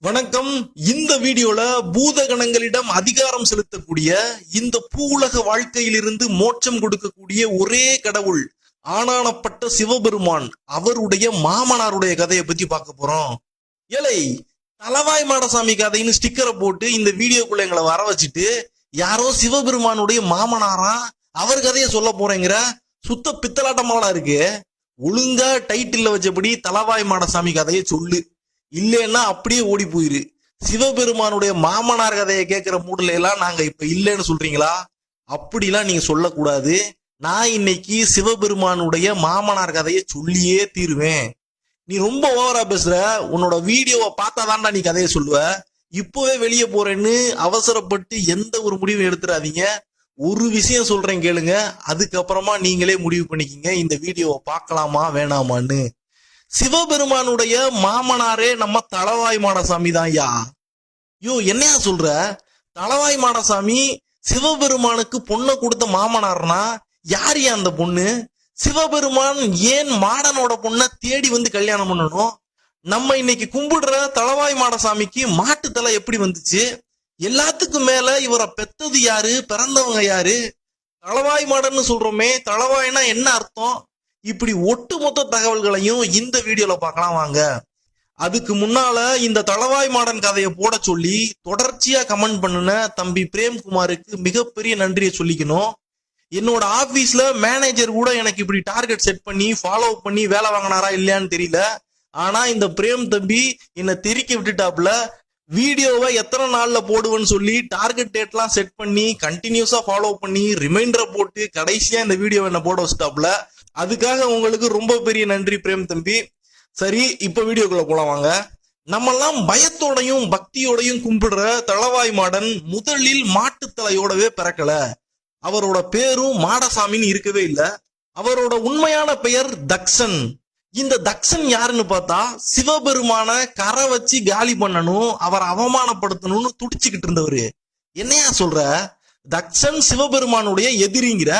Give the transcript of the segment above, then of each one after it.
வணக்கம். இந்த வீடியோல பூதகணங்களிடம் அதிகாரம் செலுத்தக்கூடிய இந்த பூவுலக வாழ்க்கையிலிருந்து மோட்சம் கொடுக்கக்கூடிய ஒரே கடவுள் ஆனானப்பட்ட சிவபெருமான் அவருடைய மாமனாருடைய கதையை பத்தி பார்க்க போறோம். ஏலை தலவாய் மாடசாமி கதைன்னு ஸ்டிக்கரை போட்டு இந்த வீடியோக்குள்ள எங்களை வர வச்சுட்டு யாரோ சிவபெருமானுடைய மாமனாரா அவர் கதையை சொல்ல போறேங்கிற சுத்த பித்தலாட்டமாவா இருக்கு. ஒழுங்கா டைட்டில் வச்சபடி தலவாய் மாடசாமி கதையை சொல்லு, இல்லைன்னா அப்படியே ஓடி போயிரு. சிவபெருமானுடைய மாமனார் கதையை கேட்கிற மூடுல எல்லாம் நாங்க இப்ப இல்லைன்னு சொல்றீங்களா? அப்படிலாம் நீங்க சொல்லக்கூடாது. நான் இன்னைக்கு சிவபெருமானுடைய மாமனார் கதையை சொல்லியே தீருவேன். நீ ரொம்ப ஓவரா பேசுற. உன்னோட வீடியோவை பார்த்தாதான்டா நீ கதையை சொல்லுவ. இப்பவே வெளியே போறேன்னு அவசரப்பட்டு எந்த ஒரு முடிவும் எடுத்துடாதீங்க. ஒரு விஷயம் சொல்றேன் கேளுங்க, அதுக்கப்புறமா நீங்களே முடிவு பண்ணிக்கிங்க இந்த வீடியோவை பார்க்கலாமா வேணாமான்னு. சிவபெருமானுடைய மாமனாரே நம்ம தலவாய் மாடசாமி தான் ஐயா. யோ என்னையா சொல்ற? தலவாய் மாடசாமி சிவபெருமானுக்கு பொண்ணை கொடுத்த மாமனார்னா யாரையா அந்த பொண்ணு? சிவபெருமான் ஏன் மாடனோட பொண்ணை தேடி வந்து கல்யாணம் பண்ணணும்? நம்ம இன்னைக்கு கும்பிடுற தலவாய் மாடசாமிக்கு மாட்டு தலை எப்படி வந்துச்சு? எல்லாத்துக்கும் மேல இவரை பெத்தது யாரு, பிறந்தவங்க யாரு? தலவாய் மாடன்னு சொல்றோமே, தலவாய்னா என்ன அர்த்தம்? இப்படி ஒட்டுமொத்த தகவல்களையும் இந்த வீடியோல பார்க்கலாம் வாங்க. அதுக்கு முன்னால இந்த தலவாய் மாடன் கதையை போட சொல்லி தொடர்ச்சியா கமெண்ட் பண்ணுன தம்பி பிரேம்குமாருக்கு மிகப்பெரிய நன்றியை சொல்லிக்கணும். என்னோட ஆபீஸ்ல மேனேஜர் கூட எனக்கு இப்படி டார்கெட் செட் பண்ணி ஃபாலோ பண்ணி வேலை வாங்கினாரா இல்லையான்னு தெரியல. ஆனா இந்த பிரேம் தம்பி என்னை தெறிக்க விட்டுட்டாப்ல. வீடியோவை எத்தனை நாள்ல போடுவேன்னு சொல்லி டார்கெட் டேட்லாம் செட் பண்ணி கண்டினியூஸா ஃபாலோ பண்ணி ரிமைண்டரை போட்டு கடைசியா இந்த வீடியோவை என்ன போட வச்சுட்டாப்ல. அதுக்காக உங்களுக்கு ரொம்ப பெரிய நன்றி பிரேம் தம்பி. சரி, இப்ப வீடியோக்குள்ள போலாம் வாங்க. நம்மெல்லாம் பயத்தோடையும் பக்தியோடையும் கும்பிடுற தலவாய் மாடன் முதலில் மாட்டுத்தலையோடவே பிறக்கல. அவரோட பேரும் மாடசாமின்னு இருக்கவே இல்லை. அவரோட உண்மையான பெயர் தக்ஷன். இந்த தக்ஷன் யாருன்னு பார்த்தா சிவபெருமான கரை வச்சு காலி பண்ணணும், அவரை அவமானப்படுத்தணும்னு துடிச்சுக்கிட்டு இருந்தவரு. என்னையா சொல்ற? தக்ஷன் சிவபெருமானுடைய எதிரிங்கிற?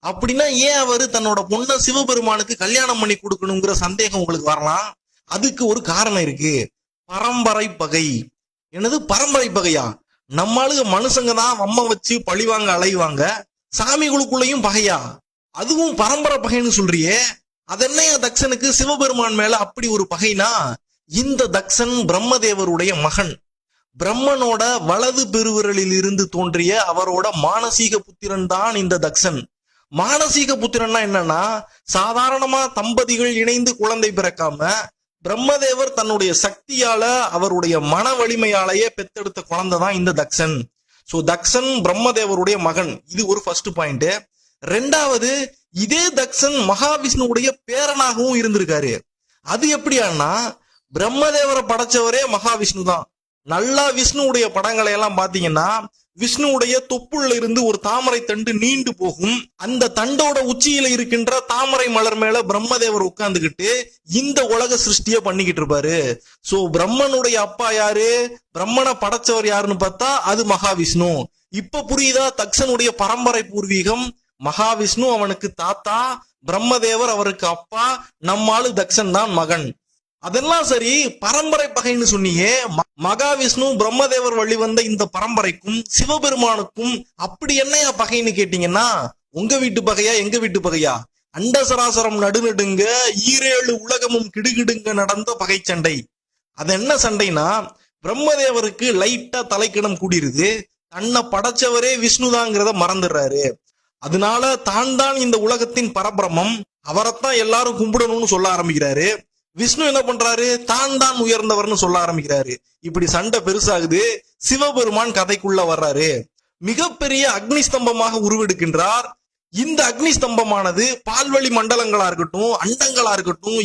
அப்படின்னா ஏன் அவரு தன்னோட பொண்ணை சிவபெருமானுக்கு கல்யாணம் பண்ணி கொடுக்கணுங்கிற சந்தேகம் உங்களுக்கு வரலாம். அதுக்கு ஒரு காரணம் இருக்கு. பரம்பரை பகை. என்னது பரம்பரை பகையா? நம்மளுக்கு மனுஷங்க தான் வம்ம வச்சு பழிவாங்க அலைவாங்க, சாமிகளுக்குள்ளயும் பகையா? அதுவும் பரம்பரை பகைன்னு சொல்றியே, அதென்னையா தக்ஷனுக்கு சிவபெருமான் மேல அப்படி ஒரு பகைனா? இந்த தக்ஷன் பிரம்மதேவருடைய மகன். பிரம்மனோட வலது பெருவிரலில் இருந்து தோன்றிய அவரோட மானசீக புத்திரன் தான் இந்த தக்ஷன். மானசீக புத்திரன்னா என்னன்னா, சாதாரணமா தம்பதிகள் இணைந்து குழந்தை பிறக்காம பிரம்மதேவர் தன்னுடைய சக்தியால அவருடைய மன வலிமையாலேயே பெத்தெடுத்த குழந்தை தான் இந்த தக்ஷன். சோ தக்ஷன் பிரம்மதேவருடைய மகன். இது ஒரு ஃபர்ஸ்ட் பாயிண்ட். ரெண்டாவது, இதே தக்ஷன் மகாவிஷ்ணுவுடைய பேரனாகவும் இருந்திருக்காரு. அது எப்படியானா, பிரம்மதேவரை படைச்சவரே மகாவிஷ்ணு தான். நல்லா விஷ்ணுவுடைய படங்களை எல்லாம் பாத்தீங்கன்னா விஷ்ணுவுடைய தொப்புள்ள இருந்து ஒரு தாமரை தண்டு நீண்டு போகும். அந்த தண்டோட உச்சியில இருக்கின்ற தாமரை மலர் மேல பிரம்மதேவர் உட்கார்ந்துகிட்டு இந்த உலக சிருஷ்டிய பண்ணிக்கிட்டு இருப்பாரு. சோ பிரம்மனுடைய அப்பா யாரு, பிரம்மனை படைச்சவர் யாருன்னு பார்த்தா அது மகாவிஷ்ணு. இப்ப புரியுதா? தக்ஷனுடைய பரம்பரை பூர்வீகம் மகாவிஷ்ணு அவனுக்கு தாத்தா, பிரம்மதேவர் அவருக்கு அப்பா, நம்மாளு தக்ஷன் தான் மகன். அதெல்லாம் சரி, பரம்பரை பகைன்னு சொன்னியே, மகாவிஷ்ணு பிரம்மதேவர் வழி வந்த இந்த பரம்பரைக்கும் சிவபெருமானுக்கும் அப்படி என்னையா பகைன்னு கேட்டீங்கன்னா, உங்க வீட்டு பகையா எங்க வீட்டு பகையா? அண்டசராசரம் நடுநடுங்க ஈரேழு உலகமும் கிடுகிடுங்க நடந்த பகை சண்டை. அது என்ன சண்டைனா, பிரம்மதேவருக்கு லைட்டா தலைக்கிடம் கூடிருது. தன்னை படைச்சவரே விஷ்ணுதாங்கிறத மறந்துடுறாரு. அதனால தான் இந்த உலகத்தின் பரபிரமம், அவரைத்தான் எல்லாரும் கும்பிடணும்னு சொல்ல ஆரம்பிக்கிறாரு. விஷ்ணு என்ன பண்றாரு? தான் உயர்ந்தவர்னு சொல்ல ஆரம்பிக்கிறாரு. இப்படி சண்டை பெருசாகுது. சிவபெருமான் கதைக்குள்ள வர்றாரு. மிகப்பெரிய அக்னி ஸ்தம்பமாக உருவெடுக்கின்றார். இந்த அக்னி ஸ்தம்பமானது பால்வழி மண்டலங்களா இருக்கட்டும், அண்டங்களா இருக்கட்டும்,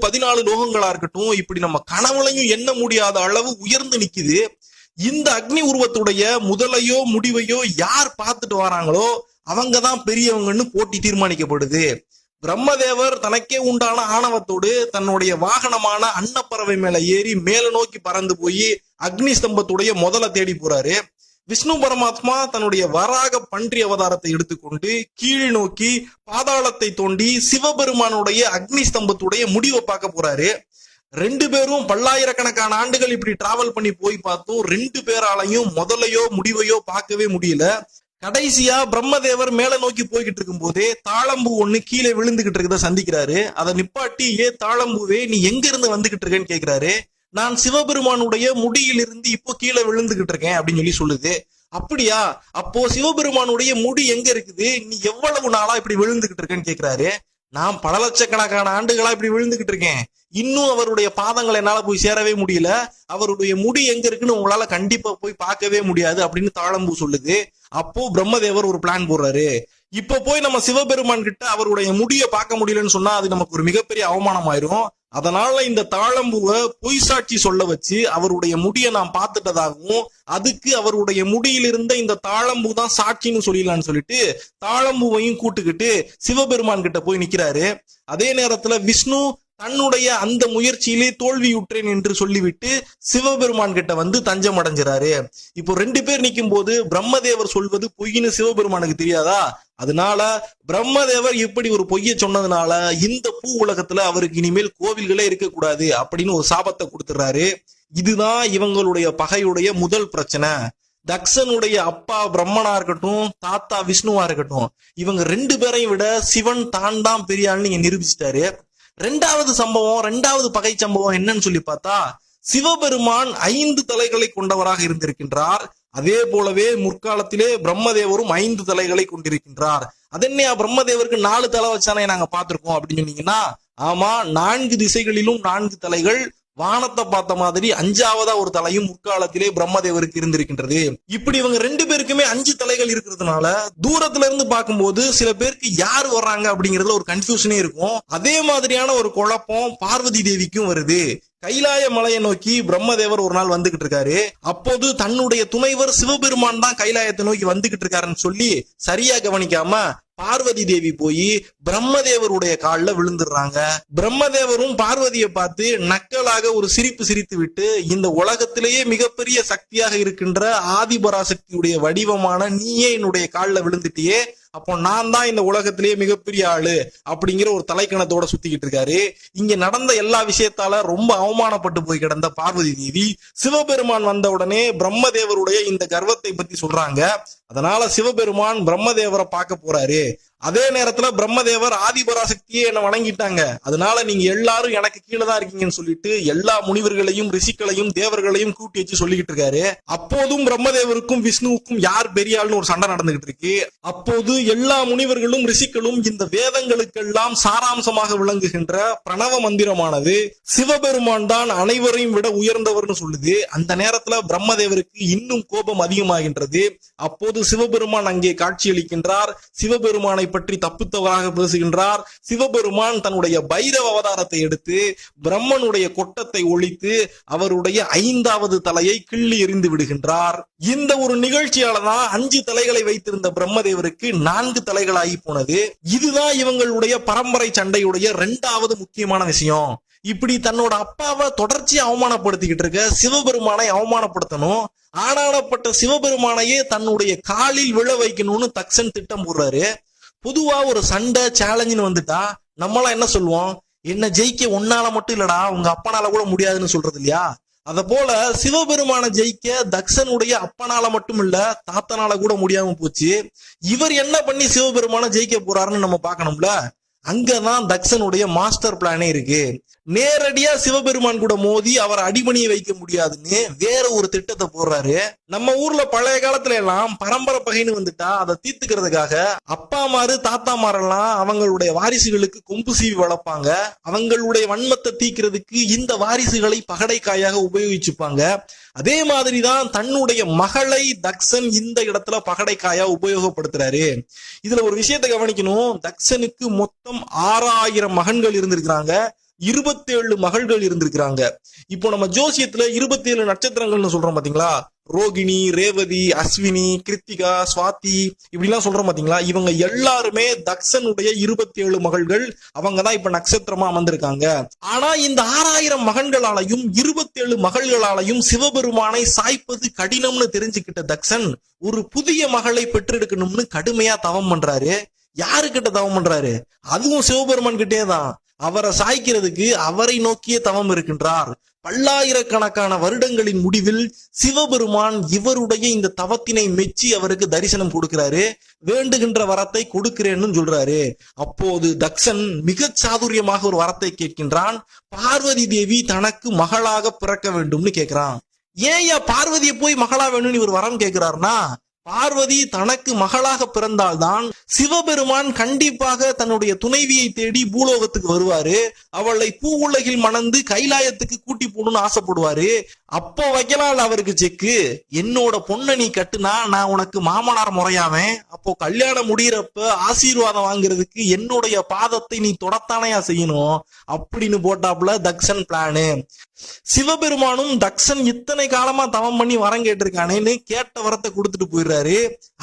14 லோகங்களா இருக்கட்டும், இப்படி நம்ம கனவுலையும் எண்ண முடியாத அளவு உயர்ந்து நிக்குது. இந்த அக்னி உருவத்துடைய முதலையோ முடிவையோ யார் பார்த்துட்டு வராங்களோ அவங்கதான் பெரியவங்கன்னு போட்டி தீர்மானிக்கப்படுது. பிரம்மதேவர் தனக்கே உண்டான ஆணவத்தோடு தன்னுடைய வாகனமான அன்னப்பறவை மேல ஏறி மேல நோக்கி பறந்து போய் அக்னி ஸ்தம்பத்துடைய முதல தேடி போறாரு. விஷ்ணு பரமாத்மா தன்னுடைய வராக பன்றி அவதாரத்தை எடுத்துக்கொண்டு கீழ் நோக்கி பாதாளத்தை தோண்டி சிவபெருமானுடைய அக்னி ஸ்தம்பத்துடைய முடிவை பார்க்க போறாரு. ரெண்டு பேரும் பல்லாயிரக்கணக்கான ஆண்டுகள் இப்படி டிராவல் பண்ணி போய் பார்த்தோம். ரெண்டு பேராலையும் முதலையோ முடிவையோ பார்க்கவே முடியல. கடைசியா பிரம்மதேவர் மேல நோக்கி போய்கிட்டு இருக்கும் போதே தாளம்பூ ஒண்ணு கீழே விழுந்துகிட்டு இருக்கத சந்திக்கிறாரு. அதை நிப்பாட்டி, தாளம்பூவே நீ எங்க இருந்து வந்துகிட்டு இருக்கேன்னு கேக்குறாரு. நான் சிவபெருமானுடைய முடியிலிருந்து இப்போ கீழே விழுந்துகிட்டு இருக்கேன் அப்படின்னு சொல்லுது. அப்படியா, அப்போ சிவபெருமானுடைய முடி எங்க இருக்குது, நீ எவ்வளவு நாளா இப்படி விழுந்துகிட்டு இருக்கேன்னு கேக்குறாரு. நான் பல லட்சக்கணக்கான ஆண்டுகளா இப்படி விழுந்துகிட்டு இருக்கேன், இன்னும் அவருடைய பாதங்களை என்னால போய் சேரவே முடியல, அவருடைய முடி எங்க இருக்குன்னு உங்களால கண்டிப்பா போய் பார்க்கவே முடியாது அப்படின்னு தாளம்பூ சொல்லுது. அப்போ பிரம்மதேவர் ஒரு பிளான் போடுறாரு. இப்ப போய் நம்ம சிவபெருமான் கிட்ட அவருடைய முடிய பார்க்க முடியலன்னு சொன்னா அது நமக்கு ஒரு மிகப்பெரிய அவமானம் ஆயிரும். அதனால இந்த தாளம்பூவை பொய் சாட்சி சொல்ல வச்சு அவருடைய முடிய நான் பார்த்துட்டதாகவும், அதுக்கு அவருடைய முடியில் இருந்த இந்த தாளம்பூ தான் சாட்சின்னு சொல்லிடலான்னு சொல்லிட்டு தாளம்பூவையும் கூட்டுக்கிட்டு சிவபெருமான் கிட்ட போய் நிக்கிறாரு. அதே நேரத்துல விஷ்ணு தன்னுடைய அந்த முயற்சியிலே தோல்வியுற்றேன் என்று சொல்லிவிட்டு சிவபெருமான் கிட்ட வந்து தஞ்சம் அடைஞ்சிறாரு. இப்போ ரெண்டு பேர் நிக்கும் போது பிரம்மதேவர் சொல்வது பொய்ன்னு சிவபெருமானுக்கு தெரியாதா? அதனால பிரம்மதேவர் இப்படி ஒரு பொய்ய சொன்னதுனால இந்த பூ உலகத்துல அவருக்கு இனிமேல் கோவில்களே இருக்கக்கூடாது அப்படின்னு ஒரு சாபத்தை கொடுத்துறாரு. இதுதான் இவங்களுடைய பகையுடைய முதல் பிரச்சனை. தக்ஷனுடைய அப்பா பிரம்மனா இருக்கட்டும், தாத்தா விஷ்ணுவா இருக்கட்டும், இவங்க ரெண்டு பேரையும் விட சிவன் தான் தான் பெரியாள்னு நீங்க நிரூபிச்சிட்டாரு. ரெண்டாவது பகை சம்பவம் என்னன்னு சொல்லி பார்த்தா, சிவபெருமான் 5 தலைகளை கொண்டவராக இருந்திருக்கின்றார். அதே போலவே முற்காலத்திலே பிரம்மதேவரும் 5 தலைகளை கொண்டிருக்கின்றார். அதென்னையா பிரம்மதேவருக்கு 4 தலை வச்சானே நாங்க பார்த்திருக்கோம் அப்படின்னு சொன்னீங்கன்னா, ஆமா, 4 திசைகளிலும் 4 தலைகள், வானத்தை பார்த்த மாதிரி 5ஆவதா ஒரு தலையும் முற்காலத்திலே பிரம்மதேவருக்கு இருந்திருக்கின்றது. இப்படி இவங்க ரெண்டு பேருக்குமே 5 தலைகள் இருக்கிறதுனால தூரத்துல இருந்து பார்க்கும்போது சில பேருக்கு யார் வர்றாங்க அப்படிங்கறதுல ஒரு கன்ஃபியூஷனே இருக்கும். அதே மாதிரியான ஒரு குழப்பம் பார்வதி தேவிக்கும் வருது. கைலாய மலையை நோக்கி பிரம்மதேவர் ஒரு நாள் வந்துகிட்டு இருக்காரு. அப்போது தன்னுடைய துணைவர் சிவபெருமான் தான் கைலாயத்தை நோக்கி வந்துகிட்டு இருக்காருன்னு சொல்லி சரியா கவனிக்காம பார்வதி தேவி போய் பிரம்மதேவருடைய காலில் விழுந்துடுறாங்க. பிரம்மதேவரும் பார்வதியை பார்த்து நக்கலாக ஒரு சிரிப்பு சிரித்து விட்டு, இந்த உலகத்திலேயே மிகப்பெரிய சக்தியாக இருக்கின்ற ஆதிபராசக்தியுடைய வடிவமான நீயே என்னுடைய காலில் விழுந்துட்டியே, அப்போ நான் தான் இந்த உலகத்திலேயே மிகப்பெரிய ஆளு அப்படிங்கிற ஒரு தலைக்கணத்தோட சுத்திக்கிட்டு இருக்காரு. இங்க நடந்த எல்லா விஷயத்தால ரொம்ப அவமானப்பட்டு போய் கிடந்த பார்வதி தேவி சிவபெருமான் வந்த உடனே பிரம்மதேவருடைய இந்த கர்வத்தை பத்தி சொல்றாங்க. அதனால சிவபெருமான் பிரம்மதேவரை பார்க்க போறாரு. அதே நேரத்துல பிரம்மதேவர் ஆதிபராசக்தியே என்ன வணங்கிட்டாங்க, அதனால நீங்க எல்லாரும் எனக்கு கீழே தான் இருக்கீங்கன்னு சொல்லிட்டு எல்லா முனிவர்களையும் ரிஷிகளையும் தேவர்களையும் கூட்டி வச்சு சொல்லிக்கிட்டு இருக்காரு. அப்போதும் பிரம்மதேவருக்கும் விஷ்ணுவுக்கும் யார் பெரியாள்னு ஒரு சண்டை நடந்துகிட்டு இருக்கு. அப்போது எல்லா முனிவர்களும் ரிஷிகளும் இந்த வேதங்களுக்கெல்லாம் சாராம்சமாக விளங்குகின்ற பிரணவ மந்திரமானது சிவபெருமான் தான் அனைவரையும் விட உயர்ந்தவர்னு சொல்லுது. அந்த நேரத்துல பிரம்மதேவருக்கு இன்னும் கோபம் அதிகமாகின்றது. அப்போது சிவபெருமான் அங்கே காட்சியளிக்கின்றார். சிவபெருமானை பற்றி தப்புத்தவராக பேசுகின்றார். சிவபெருமான் தன்னுடைய பைரவ அவதாரத்தை எடுத்து பிரம்மனுடைய கொட்டத்தை ஒழித்து அவருடைய 5வது தலையை கிள்ளி எறிந்து விடுகின்றார். இந்த ஒரு நிகழ்ச்சியாலதான் 5 தலைகளை வைத்திருந்த பிரம்மதேவருக்கு 4 தலைகளாகி போனது. இதுதான் இவங்களுடைய பரம்பரை சண்டையுடைய 2வது முக்கியமான விஷயம். இப்படி தன்னோட அப்பாவை தொடர்ச்சியா அவமானப்படுத்திக்கிட்டு இருக்க சிவபெருமானை அவமானப்படுத்தணும், ஆனானப்பட்ட சிவபெருமானையே தன்னுடைய காலில் விழ வைக்கணும்னு தக்ஷன் திட்டம் போடுறாரு. பொதுவா ஒரு சண்டை சேலஞ்சுன்னு வந்துட்டா நம்மளாம் என்ன சொல்லுவோம், என்ன ஜெயிக்க உன்னால மட்டும் இல்லடா உங்க அப்பனால கூட முடியாதுன்னு சொல்றது இல்லையா? அத போல சிவபெருமான ஜெயிக்க தக்ஷனுடைய அப்பனால மட்டும் இல்ல தாத்தனால கூட முடியாம போச்சு. இவர் என்ன பண்ணி சிவபெருமான ஜெயிக்க போறாருன்னு நம்ம பார்க்கணும்ல. அங்கதான் தக்ஷனுடைய மாஸ்டர் பிளானே இருக்கு. நேரடியா சிவபெருமான் கூட மோதி அவர் அடிபணிய வைக்க முடியாதுன்னு வேற ஒரு திட்டத்தை போடுறாரு. நம்ம ஊர்ல பழைய காலத்துல எல்லாம் பரம்பரை பகைன்னு வந்துட்டா அதை தீர்த்துக்கிறதுக்காக அப்பா மாரு தாத்தா மாரெல்லாம் அவங்களுடைய வாரிசுகளுக்கு கொம்பு சீவி வளர்ப்பாங்க. அவங்களுடைய வன்மத்தை தீக்கிறதுக்கு இந்த வாரிசுகளை பகடைக்காயாக உபயோகிச்சுப்பாங்க. அதே மாதிரிதான் தன்னுடைய மகளை தக்ஷன் இந்த இடத்துல பகடைக்காயா உபயோகப்படுத்துறாரு. இதுல ஒரு விஷயத்தை கவனிக்கணும். தக்ஷனுக்கு மொத்தம் 6000 மகன்கள் இருந்திருக்கிறாங்க, 27 மகள்கள் இருந்திருக்கிறாங்க. இப்போ நம்ம ஜோசியத்துல 27 நட்சத்திரங்கள்னு சொல்றோம் பாத்தீங்களா, ரோகிணி, ரேவதி, அஸ்வினி, கிருத்திகா, சுவாதி இப்படிலாம் சொல்றோம் பாத்தீங்களா, இவங்க எல்லாருமே தக்ஷனுடைய 27 மகள்கள். அவங்க தான் இப்ப நட்சத்திரமா அமர்ந்திருக்காங்க. ஆனா இந்த 6000 மகன்களாலையும் 27 மகள்களாலையும் சிவபெருமானை சாய்ப்பது கடினம்னு தெரிஞ்சுக்கிட்ட தக்ஷன் ஒரு புதிய மகளை பெற்றெடுக்கணும்னு கடுமையா தவம் பண்றாரு. யாருக்கிட்ட தவம் பண்றாரு? அதுவும் சிவபெருமான் கிட்டே தான். அவரை சாய்க்கிறதுக்கு அவரை நோக்கிய தவம் இருக்கின்றார். பல்லாயிரக்கணக்கான வருடங்களின் முடிவில் சிவபெருமான் இவருடைய இந்த தவத்தினை மெச்சி அவருக்கு தரிசனம் கொடுக்கிறாரு. வேண்டுகின்ற வரத்தை கொடுக்கிறேன்னு சொல்றாரு. அப்போது தக்ஷன் மிக சாதுரியமாக ஒரு வரத்தை கேட்கின்றான். பார்வதி தேவி தனக்கு மகளாக பிறக்க வேண்டும்னு கேட்கிறான். ஏன் பார்வதியை போய் மகளா வேணும்னு இவர் வரம் கேட்கிறார்னா, பார்வதி தனக்கு மகளாக பிறந்தால்தான் சிவபெருமான் கண்டிப்பாக தன்னுடைய துணைவியை தேடி பூலோகத்துக்கு வருவாரு. அவளை பூ உலகில் மணந்து கைலாயத்துக்கு கூட்டி போடணும்னு ஆசைப்படுவாரு. அப்போ வைக்கலாம் அவருக்கு செக்கு, என்னோட பொண்ணை நீ கட்டுனா நான் உனக்கு மாமனார் முறையாவேன். அப்போ கல்யாணம் முடியறப்ப ஆசீர்வாதம் வாங்குறதுக்கு என்னுடைய பாதத்தை நீ தொடத்தானையா செய்யணும் அப்படின்னு போட்டாப்புல தக்ஷன் பிளானு. சிவபெருமானும் தக்ஷன் இத்தனை காலமா தவம் பண்ணி வரம் கேட்டிருக்கானேன்னு கேட்ட வரத்தை கொடுத்துட்டு போயிடுறாரு.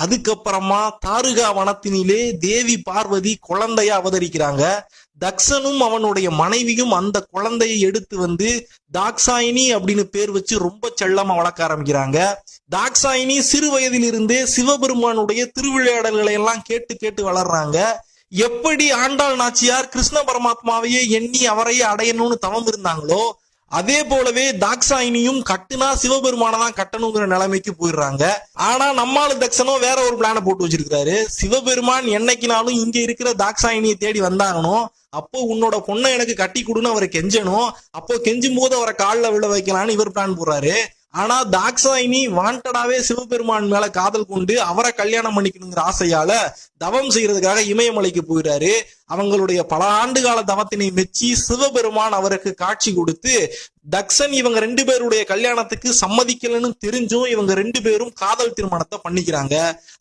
அதுக்கப்புறமா தாருகா வனத்தினிலே தேவி பார்வதி குழந்தைய அவதரிக்கிறாங்க. தக்ஷனும் அவனுடைய மனைவியும் அந்த குழந்தையை எடுத்து வந்து தாக்ஷாயினி அப்படின்னு பேர் வச்சு ரொம்ப செல்லமா வளர்க்க ஆரம்பிக்கிறாங்க. தாக்ஷாயினி சிறு வயதிலிருந்தே சிவபெருமானுடைய திருவிளையாடல்களை எல்லாம் கேட்டு கேட்டு வளர்றாங்க. எப்படி ஆண்டாள் நாச்சியார் கிருஷ்ண பரமாத்மாவையே எண்ணி அவரையே அடையணும்னு தவம் இருந்தாங்களோ, அதே போலவே தாக்ஷாயினியும் கட்டுனா சிவபெருமானதான் கட்டணுங்கிற நிலைமைக்கு போயிடுறாங்க. ஆனா நம்மாளு தக்ஷனும் வேற ஒரு பிளான போட்டு வச்சிருக்காரு. சிவபெருமான் என்னைக்குனாலும் இங்க இருக்கிற தாக்ஷாயினியை தேடி வந்தாகணும். அப்போ உன்னோட பொண்ணை எனக்கு கட்டி கொடுன்னு அவரை கெஞ்சணும். அப்போ கெஞ்சும் போது அவரை காலில் விழ வைக்கலான்னு இவர் பிளான் போடுறாரு. ஆனா தாக்ஷாயினி வாண்டடாவே சிவபெருமான் மேல காதல் கொண்டு அவரை கல்யாணம் பண்ணிக்கணுங்கிற ஆசையால தவம் செய்யறதுக்காக இமயமலைக்கு போயிடுறாரு. அவங்களுடைய பல ஆண்டு கால தவத்தினை மெச்சி சிவபெருமான் அவருக்கு காட்சி கொடுத்து தக்ஷன் இவங்க ரெண்டு பேருடைய கல்யாணத்துக்கு சம்மதிக்கலன்னு தெரிஞ்சும் இவங்க ரெண்டு பேரும் காதல் திருமணத்தை பண்ணிக்கிறாங்க.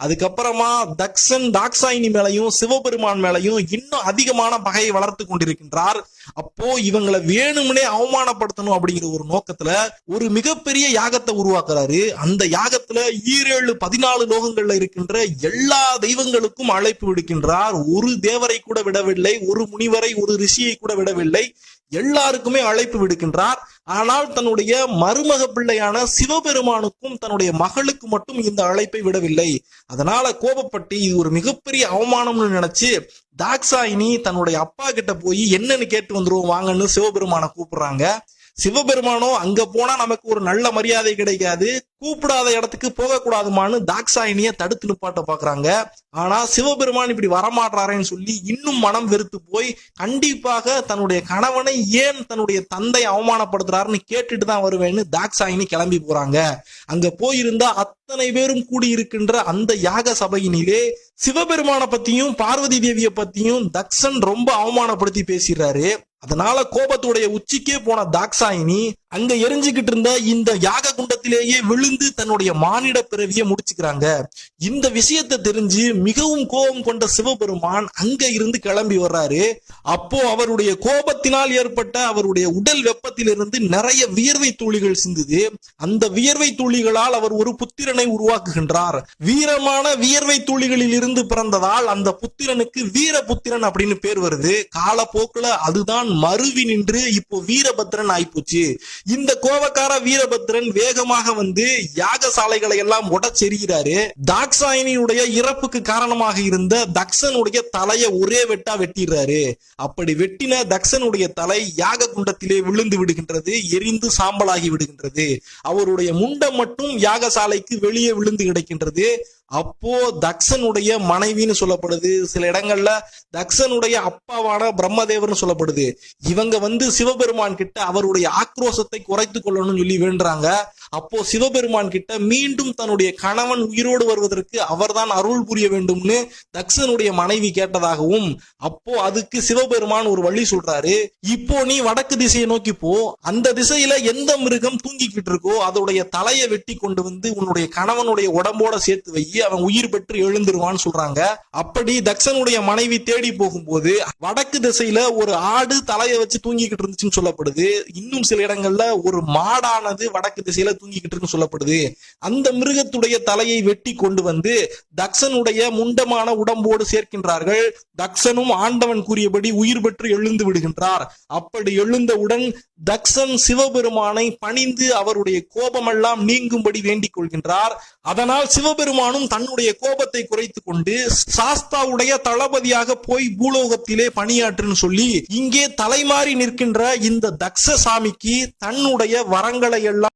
அதுக்கப்புறமா தக்ஷன் தாக்ஷாயினி மேலையும் சிவபெருமான் மேலையும் இன்னும் அதிகமான பகையை வளர்த்து கொண்டிருக்கின்றார். அப்போ இவங்களை வேணும்னே அவமானப்படுத்தணும் அப்படிங்கிற ஒரு நோக்கத்துல ஒரு மிகப்பெரிய யாகத்தை உருவாக்குறாரு. அந்த யாகத்துல 14 லோகங்கள்ல இருக்கின்ற எல்லா தெய்வங்களுக்கும் அழைப்பு விடுக்கின்றார். ஒரு தேவரை கூட விடவில்லை, ஒரு முனிவரை ஒரு ரிஷியை கூட விடவில்லை, எல்லாருக்குமே அழைப்பு விடுக்கின்றார். ஆனால் தன்னுடைய மருமக பிள்ளையான சிவபெருமானுக்கும் தன்னுடைய மகளுக்கு மட்டும் இந்த அழைப்பை விடவில்லை. அதனால கோபப்பட்டு இது ஒரு மிகப்பெரிய அவமானம்னு நினைச்சு தாக்ஷாயினி தன்னுடைய அப்பா கிட்ட போய் என்னன்னு கேட்டு வந்துருவோம் வாங்கன்னு சிவபெருமான கூப்பிடுறாங்க. சிவபெருமானோ அங்க போனா நமக்கு ஒரு நல்ல மரியாதை கிடைக்காது, கூப்பிடாத இடத்துக்கு போக கூடாதுமான்னு தாக்ஷாயினிய தடுத்து நிப்பாட்ட பாக்குறாங்க. ஆனா சிவபெருமான் இப்படி வரமாட்டாரேன்னு சொல்லி இன்னும் மனம் வெறுத்து போய் கண்டிப்பாக தன்னுடைய கணவனை ஏன் தன்னுடைய தந்தை அவமானப்படுத்துறாருன்னு கேட்டுட்டு தான் வருவேன்னு தாக்ஷாயினி கிளம்பி போறாங்க. அங்க போயிருந்தா அத்தனை பேரும் கூடி இருக்கின்ற அந்த யாக சபையினிலே சிவபெருமான பத்தியும் பார்வதி தேவிய பத்தியும் தக்ஷன் ரொம்ப அவமானப்படுத்தி பேசிடுறாரு. அதனால கோபத்துடைய உச்சிக்கே போன தாக்ஷாயினி அங்க எரிஞ்சுக்கிட்டு இருந்த இந்த யாக குண்டத்திலேயே விழுந்து தன்னுடைய மானிட பிறவியை முடிச்சுக்கிறாங்க. இந்த விஷயத்தை தெரிஞ்சு மிகவும் கோபம் கொண்ட சிவபெருமான் அங்க இருந்து கிளம்பி வர்றாரு. அப்போ அவருடைய கோபத்தினால் ஏற்பட்ட அவருடைய உடல் வெப்பத்திலிருந்து நிறைய வியர்வை துளிகள் சிந்துது. அந்த வியர்வை துளிகளால் அவர் ஒரு புத்திரனை உருவாக்குகின்றார். வீரமான வியர்வை துளிகளில் இருந்து பிறந்ததால் அந்த புத்திரனுக்கு வீரபுத்திரன் அப்படின்னு பேர் வருது. காலப்போக்குல அதுதான் மருவி நின்று இப்போ வீரபத்ரன் ஆயிப்போச்சு. இந்த கோபக்கார வீரபத்ரன் வேகமாக வந்து யாகசாலைகளை எல்லாம் உடச்செறிகிறாரு. தாக்ஷாயினியுடைய இறப்புக்கு காரணமாக இருந்த தக்ஷனுடைய தலையை ஒரே வெட்டா வெட்டிடுறாரு. அப்படி வெட்டின தக்ஷனுடைய தலை யாக குண்டத்திலே விழுந்து விடுகின்றது, எரிந்து சாம்பலாகி விடுகின்றது. அவருடைய முண்டம் மட்டும் யாகசாலைக்கு வெளியே விழுந்து கிடக்கின்றது. அப்போ தக்ஷனுடைய மனைவின்னு சொல்லப்படுது, சில இடங்கள்ல தக்ஷனுடைய அப்பாவான பிரம்மதேவர்னு சொல்லப்படுது. இவங்க வந்து சிவபெருமான் கிட்ட அவருடைய ஆக்ரோஷத்தை குறைத்து கொள்ளணும்னு சொல்லி வேண்டுறாங்க. அப்போ சிவபெருமான் கிட்ட மீண்டும் தன்னுடைய கணவன் உயிரோடு வருவதற்கு அவர்தான் அருள் புரிய வேண்டும்னு தக்ஷனுடைய மனைவி கேட்டதாகவும், அப்போ அதுக்கு சிவபெருமான் ஒரு வழி சொல்றாரு. இப்போ நீ வடக்கு திசையை நோக்கி போ, அந்த திசையில எந்த மிருகம் தூங்கிக்கிட்டு இருக்கோ அதோடைய தலையை வெட்டி கொண்டு வந்து உன்னுடைய கணவனுடைய உடம்போட சேர்த்து வை, அவன் உயிர் பெற்று எழுந்துருவான்னு சொல்றாங்க. அப்படி தக்ஷனுடைய மனைவி தேடி போகும்போது வடக்கு திசையில ஒரு ஆடு தலையை வச்சு தூங்கிக்கிட்டு இருந்துச்சுன்னு சொல்லப்படுது. இன்னும் சில இடங்கள்ல ஒரு மாடானது வடக்கு திசையில தூங்கிக்கிட்டு இருக்குன்னு சொல்லப்படுது. அந்த மிருகத்துடைய தலையை வெட்டி கொண்டு வந்து தக்சனுடைய முண்டமான உடம்போடு சேர்க்கின்றார்கள். தக்சனும் ஆண்டவன் கூறியபடி உயிர் பெற்று எழுந்து விடுகின்றார். அப்படி எழுந்தவுடன் தக்சன் சிவபெருமானை பணிந்து அவருடைய கோபமெல்லாம் நீங்கும்படி வேண்டிக் கொள்கின்றார். அதனால் சிவபெருமானும் தன்னுடைய கோபத்தை குறைத்துக் கொண்டு சாஸ்தாவுடைய தளபதியாக போய் பூலோகத்திலே பணியாற்றுன்னு சொல்லி இங்கே தலைமாறி நிற்கின்ற இந்த தக்ச சாமிக்கு தன்னுடைய வரங்களை எல்லாம்